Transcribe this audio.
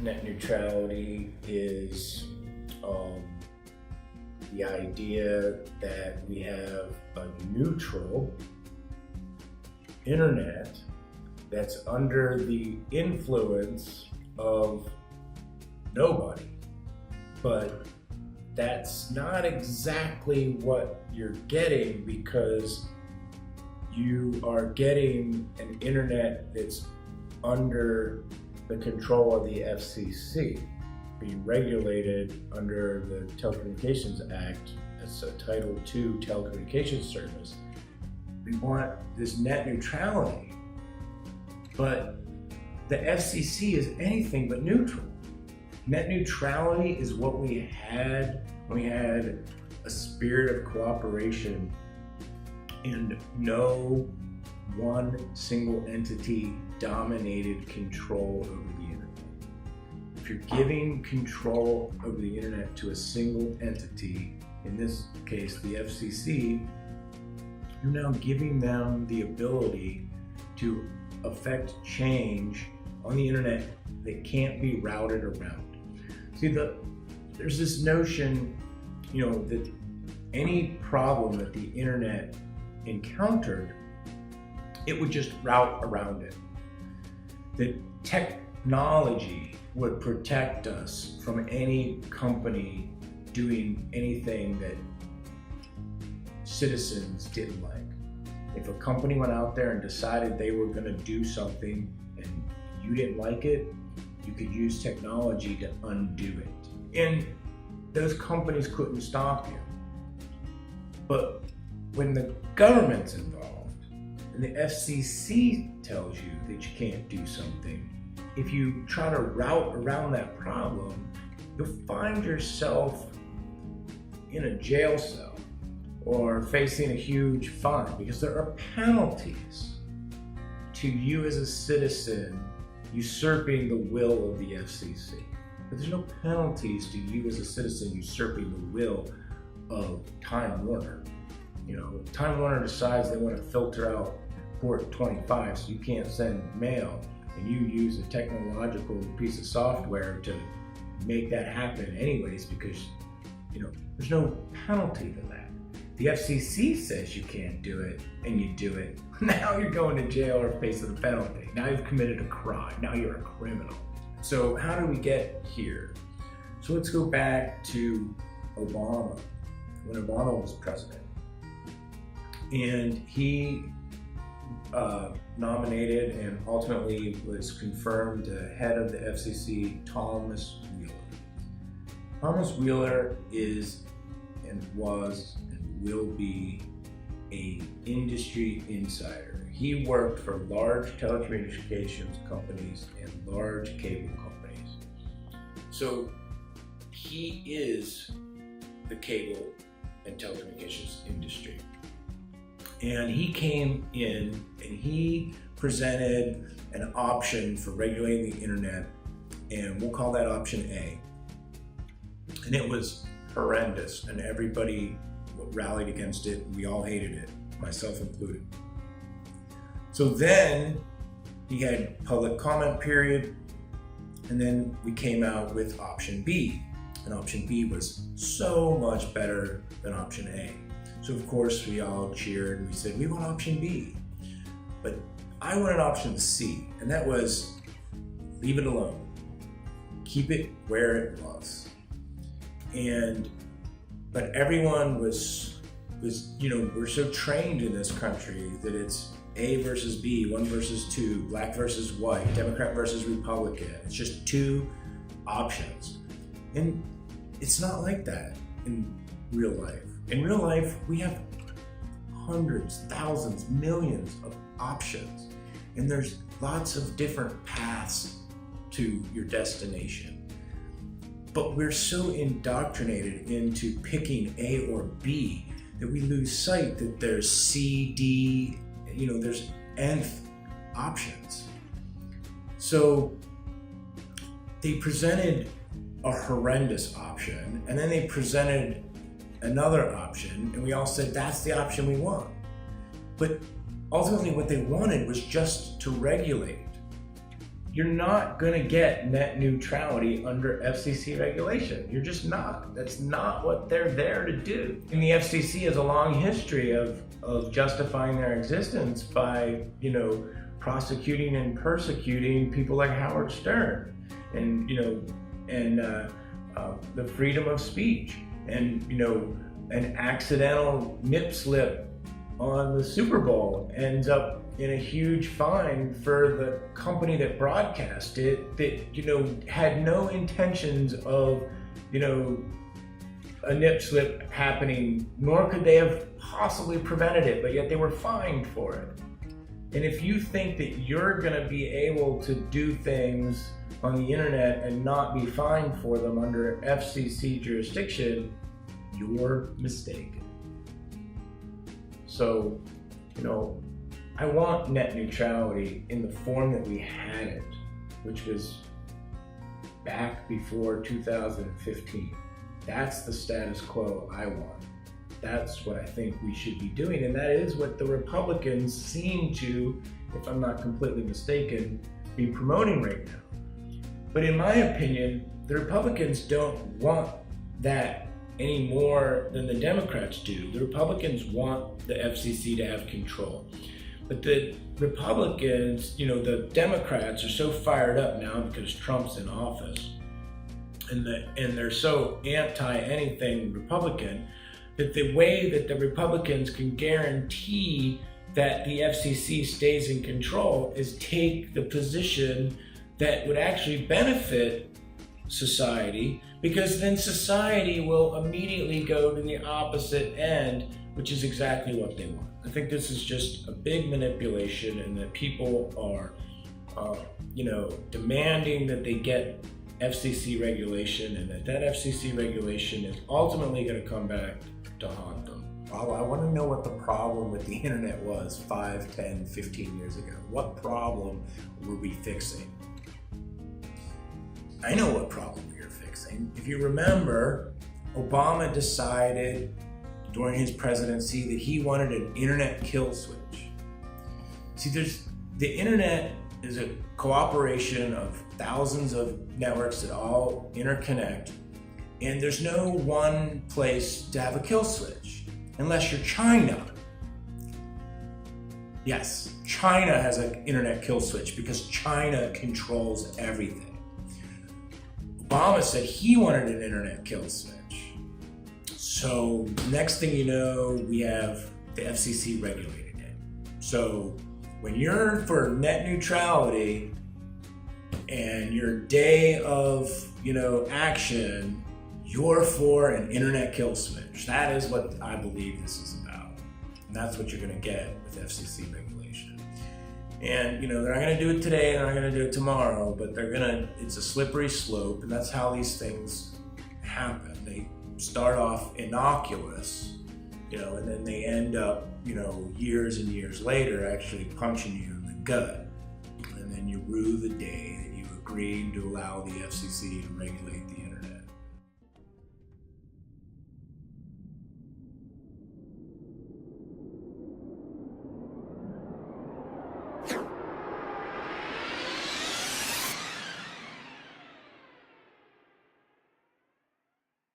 net neutrality is the idea that we have a neutral internet that's under the influence of nobody. But that's not exactly what you're getting, because you are getting an internet that's under the control of the FCC, being regulated under the Telecommunications Act as a Title II telecommunications service. We want this net neutrality, but the FCC is anything but neutral. Net neutrality is what we had when we had a spirit of cooperation and no one single entity dominated control over the internet. If you're giving control over the internet to a single entity, in this case the FCC, you're now giving them the ability to affect change on the internet that can't be routed around. See, there's this notion, that any problem that the internet encountered, it would just route around it. That technology would protect us from any company doing anything that citizens didn't like. If a company went out there and decided they were going to do something and you didn't like it, you could use technology to undo it. And those companies couldn't stop you. But when the government's involved and the FCC tells you that you can't do something, if you try to route around that problem, you'll find yourself in a jail cell or facing a huge fine, because there are penalties to you as a citizen usurping the will of the FCC. But there's no penalties to you as a citizen usurping the will of Time Warner. Time Warner decides they want to filter out port 25 so you can't send mail, and you use a technological piece of software to make that happen anyways, because there's no penalty to that. The FCC says you can't do it, and you do it. Now you're going to jail or facing a penalty. Now you've committed a crime. Now you're a criminal. So how do we get here? So let's go back to Obama, when Obama was president. And he nominated and ultimately was confirmed head of the FCC, Thomas Wheeler. Thomas Wheeler is and was and will be an industry insider. He worked for large telecommunications companies and large cable companies. So he is the cable and telecommunications industry. And he came in and he presented an option for regulating the internet, and we'll call that option A. And it was horrendous, and everybody rallied against it. We all hated it, myself included. So then he had public comment period, and then we came out with option B. And option B was so much better than option A. So of course we all cheered and we said, we want option B. But I wanted option C, and that was leave it alone. Keep it where it was. But everyone was, we're so trained in this country that it's A versus B, 1 versus 2, black versus white, Democrat versus Republican. It's just two options. And it's not like that in real life. In real life, we have hundreds, thousands, millions of options. And there's lots of different paths to your destination. But we're so indoctrinated into picking A or B that we lose sight that there's C, D, there's nth options. So they presented a horrendous option, and then they presented another option, and we all said that's the option we want. But ultimately what they wanted was just to regulate. you're not going to get net neutrality under FCC regulation. You're just not. That's not what they're there to do. And the FCC has a long history of justifying their existence by, prosecuting and persecuting people like Howard Stern, and the freedom of speech, and an accidental nip slip on the Super Bowl ends up in a huge fine for the company that broadcast it, that had no intentions of a nip slip happening, nor could they have possibly prevented it, but yet they were fined for it. And if you think that you're going to be able to do things on the internet and not be fined for them under FCC jurisdiction, you're mistaken. So, I want net neutrality in the form that we had it, which was back before 2015. That's the status quo I want. That's what I think we should be doing, and that is what the Republicans seem to, if I'm not completely mistaken, be promoting right now. But in my opinion, the Republicans don't want that any more than the Democrats do. The Republicans want the FCC to have control. But the Republicans, the Democrats are so fired up now because Trump's in office, and they're so anti-anything Republican, that the way that the Republicans can guarantee that the FCC stays in control is take the position that would actually benefit society, because then society will immediately go to the opposite end, which is exactly what they want. I think this is just a big manipulation, and that people are, demanding that they get FCC regulation, and that FCC regulation is ultimately going to come back to haunt them. Well, I want to know what the problem with the internet was 5, 10, 15 years ago. What problem were we fixing? I know what problem we were fixing. If you remember, Obama decided during his presidency that he wanted an internet kill switch. See, the internet is a cooperation of thousands of networks that all interconnect, and there's no one place to have a kill switch, unless you're China. Yes, China has an internet kill switch because China controls everything. Obama said he wanted an internet kill switch. So next thing you know, we have the FCC regulating it. So when you're for net neutrality and your day of, action, you're for an internet kill switch. That is what I believe this is about. And that's what you're going to get with FCC regulation. And, they're not going to do it today, they're not going to do it tomorrow, but it's a slippery slope, and that's how these things happen. They start off innocuous, and then they end up, years and years later actually punching you in the gut. And then you rue the day that you agreed to allow the FCC to regulate the